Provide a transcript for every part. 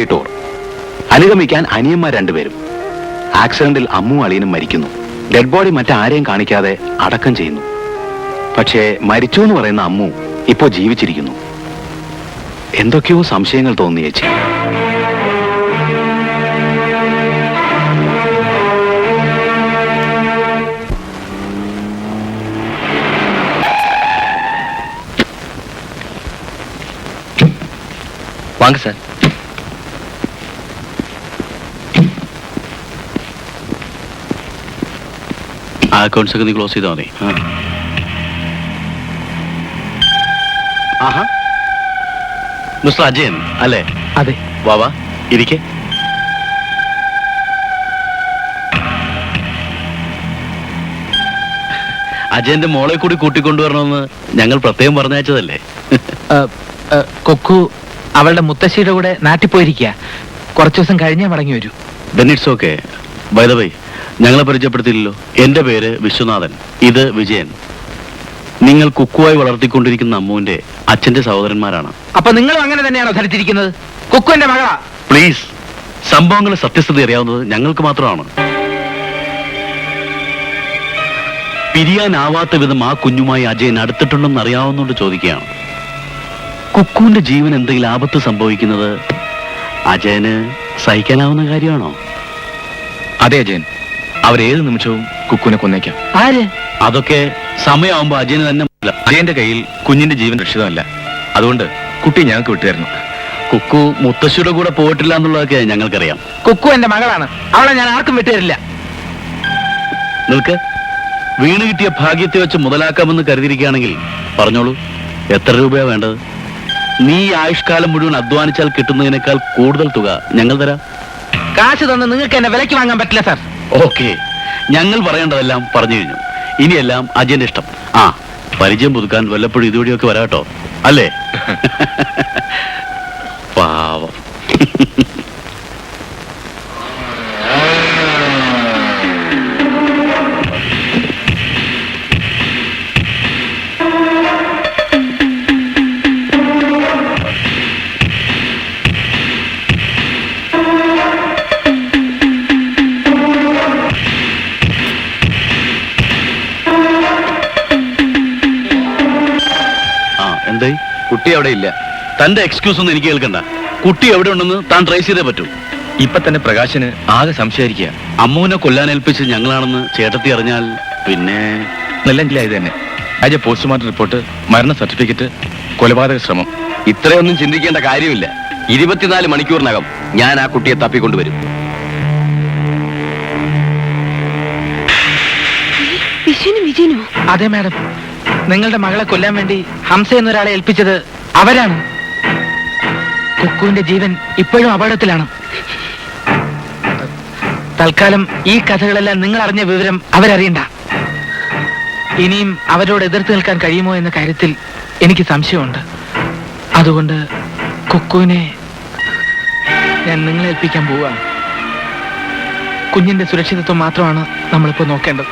Family tour. അനുഗമിക്കാൻ അനിയന്മാർ രണ്ടുപേരും. ആക്സിഡന്റിൽ അമ്മു അളിയനും മരിക്കുന്നു. ഡെഡ് ബോഡി മറ്റാരെയും കാണിക്കാതെ അടക്കം ചെയ്യുന്നു. പക്ഷേ മരിച്ചു എന്ന് പറയുന്ന അമ്മു ഇപ്പോ ജീവിച്ചിരിക്കുന്നു. എന്തൊക്കെയോ സംശയങ്ങൾ തോന്നി ചേച്ചി. வாங்க சார். അക്കൗണ്ട്സ് ഒക്കെ നീ ക്ലോസ് ചെയ്താൽ മതി. ആഹാ, മിസ്റ്റർ അജയൻ അല്ലേ? അതെ. വാവാ, ഇരിക്കെ. അജയന്റെ മോളെ കൂടി കൂട്ടിക്കൊണ്ടുവരണമെന്ന് ഞങ്ങൾ പ്രത്യേകം പറഞ്ഞയച്ചതല്ലേ? കൊക്കു അവളുടെ മുത്തശ്ശിയുടെ കൂടെ നാട്ടിൽ പോയിരിക്കുക. കുറച്ചു ദിവസം കഴിഞ്ഞേ മടങ്ങി വരൂ. It's okay. By the way, ഞങ്ങളെ പരിചയപ്പെടുത്തിയില്ലല്ലോ. എന്റെ പേര് വിശ്വനാഥൻ, ഇത് വിജയൻ. നിങ്ങൾ കുക്കുവായി വളർത്തിക്കൊണ്ടിരിക്കുന്ന അമ്മുവിന്റെ അച്ഛന്റെ സഹോദരന്മാരാണ്. അപ്പൊ നിങ്ങളും അങ്ങനെ തന്നെയാണോ ധരിച്ചിരിക്കുന്നത്? കുക്കു എന്റെ മകളാ. പ്ലീസ്, സംഭവങ്ങളുടെ സത്യസ്ഥിതി അറിയാവുന്നത് ഞങ്ങൾക്ക് മാത്രമാണ്. പിരിയാനാവാത്ത വിധം ആ കുഞ്ഞുമായി അജയൻ അടുത്തിട്ടുണ്ടെന്ന് അറിയാവുന്നതുകൊണ്ട് ചോദിക്കുകയാണ്. കുക്കുവിന്റെ ജീവൻ എന്തെങ്കിലും ആപത്ത് സംഭവിക്കുന്നത് അജയന് സഹിക്കാനാവുന്ന കാര്യമാണോ? അതെ അജയൻ, അവരേത് നിമിഷവും കുക്കുവിനെ കൊന്നേക്കാം. ആര്? അതൊക്കെ സമയമാകുമ്പോ അജയന് തന്നെ. അജയന്റെ കയ്യിൽ കുഞ്ഞിന്റെ ജീവൻ രക്ഷിതമല്ല. അതുകൊണ്ട് കുട്ടി ഞങ്ങൾക്ക് വിട്ടുതരണം. കുക്കു മുത്തശ്ശിയുടെ കൂടെ പോയിട്ടില്ല എന്നുള്ളതൊക്കെ ഞങ്ങൾക്കറിയാം. കുക്കു എന്റെ മകളാണ്. അവളെ ഞാൻ ആർക്കും വിട്ടുതരില്ല. നിൽക്ക്. വീണ് കിട്ടിയ ഭാഗ്യത്തെ വെച്ച് മുതലാക്കാമെന്ന് കരുതിയിരിക്കുകയാണെങ്കിൽ പറഞ്ഞോളൂ, എത്ര രൂപയാ വേണ്ടത്? നീ ആയുഷ്കാലം മുഴുവൻ അധ്വാനിച്ചാൽ കിട്ടുന്നതിനേക്കാൾ കൂടുതൽ തുക ഞങ്ങൾ തരാം. കാശ് തന്ന് നിങ്ങൾക്ക് എന്നെ വിലയ്ക്ക് വാങ്ങാൻ പറ്റില്ല സാർ. ഓക്കെ, ഞങ്ങൾ പറയേണ്ടതെല്ലാം പറഞ്ഞു കഴിഞ്ഞു. ഇനിയെല്ലാം അജയന്റെ ഇഷ്ടം. ആ, പരിചയം പുതുക്കാൻ വല്ലപ്പോഴും ഇതുവഴിയൊക്കെ വരാട്ടോ, അല്ലേ? പാവം. എന്തായി? കുട്ടി അവിടെ ഇല്ല. തന്റെ എക്സ്ക്യൂസ് ഒന്നും എനിക്ക് കേൾക്കണ്ട. കുട്ടി എവിടെ ഉണ്ടെന്ന് താൻ ട്രേസ് ചെയ്തേ പറ്റൂ. ഇപ്പൊ തന്നെ പ്രകാശന് ആകെ സംശയായിരിക്കുക. അമ്മുവിനെ കൊല്ലാനേൽപ്പിച്ച് ഞങ്ങളാണെന്ന് ചേട്ടത്തി അറിഞ്ഞാൽ പിന്നെ നെല്ലഞ്ചിലായത് തന്നെ. അജയ പോസ്റ്റ്മോർട്ടം റിപ്പോർട്ട്, മരണ സർട്ടിഫിക്കറ്റ്, കൊലപാതക ശ്രമം. ഇത്രയൊന്നും ചിന്തിക്കേണ്ട കാര്യമില്ല. 24 മണിക്കൂറിനകം ഞാൻ ആ കുട്ടിയെ തപ്പിക്കൊണ്ടുവരും. വിജയനോ? അതെ മാഡം, നിങ്ങളുടെ മകളെ കൊല്ലാൻ വേണ്ടി ഹംസ എന്നൊരാളെ ഏൽപ്പിച്ചത് അവരാണ്. കുക്കുവിന്റെ ജീവൻ ഇപ്പോഴും അപകടത്തിലാണ്. തൽക്കാലം ഈ കഥകളെല്ലാം നിങ്ങൾ അറിഞ്ഞ വിവരം അവരറിയണ്ട. ഇനിയും അവരോട് എതിർത്ത് നിൽക്കാൻ കഴിയുമോ എന്ന കാര്യത്തിൽ എനിക്ക് സംശയമുണ്ട്. അതുകൊണ്ട് കുക്കുവിനെ ഞാൻ നിങ്ങളെ ഏൽപ്പിക്കാൻ പോവുകയാണ്. കുഞ്ഞിന്റെ സുരക്ഷിതത്വം മാത്രമാണ് നമ്മളിപ്പോ നോക്കേണ്ടത്.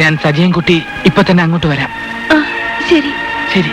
ഞാൻ സജയൻ കുട്ടി ഇപ്പൊ തന്നെ അങ്ങോട്ട് വരാം. ശരി ശരി.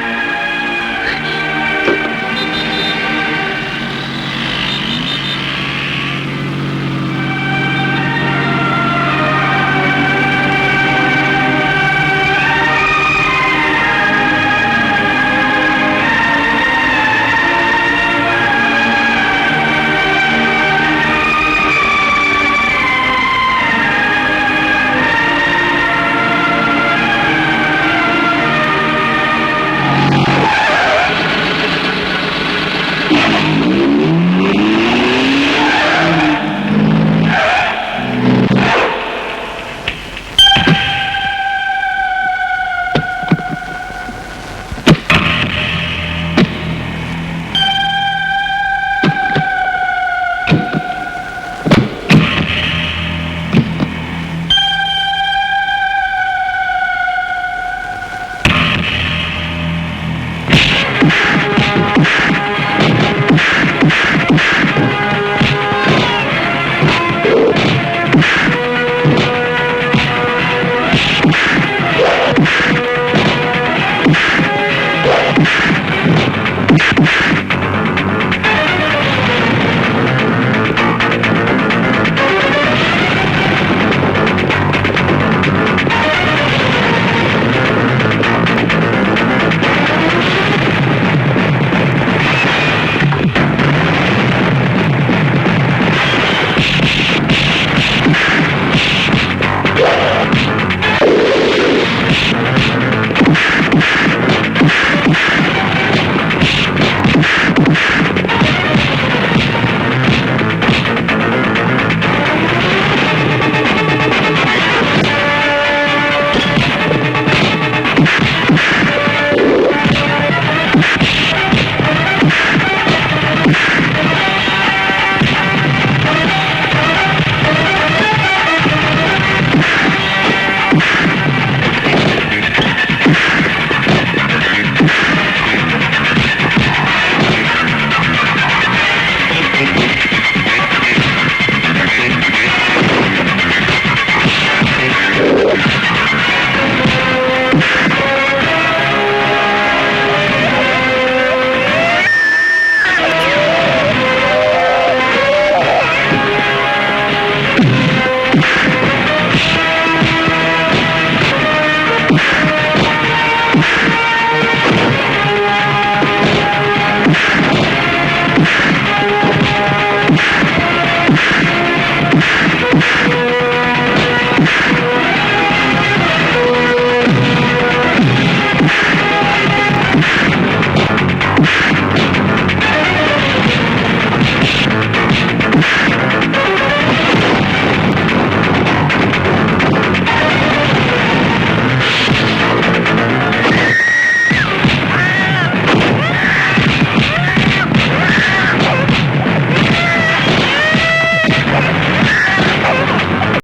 ആ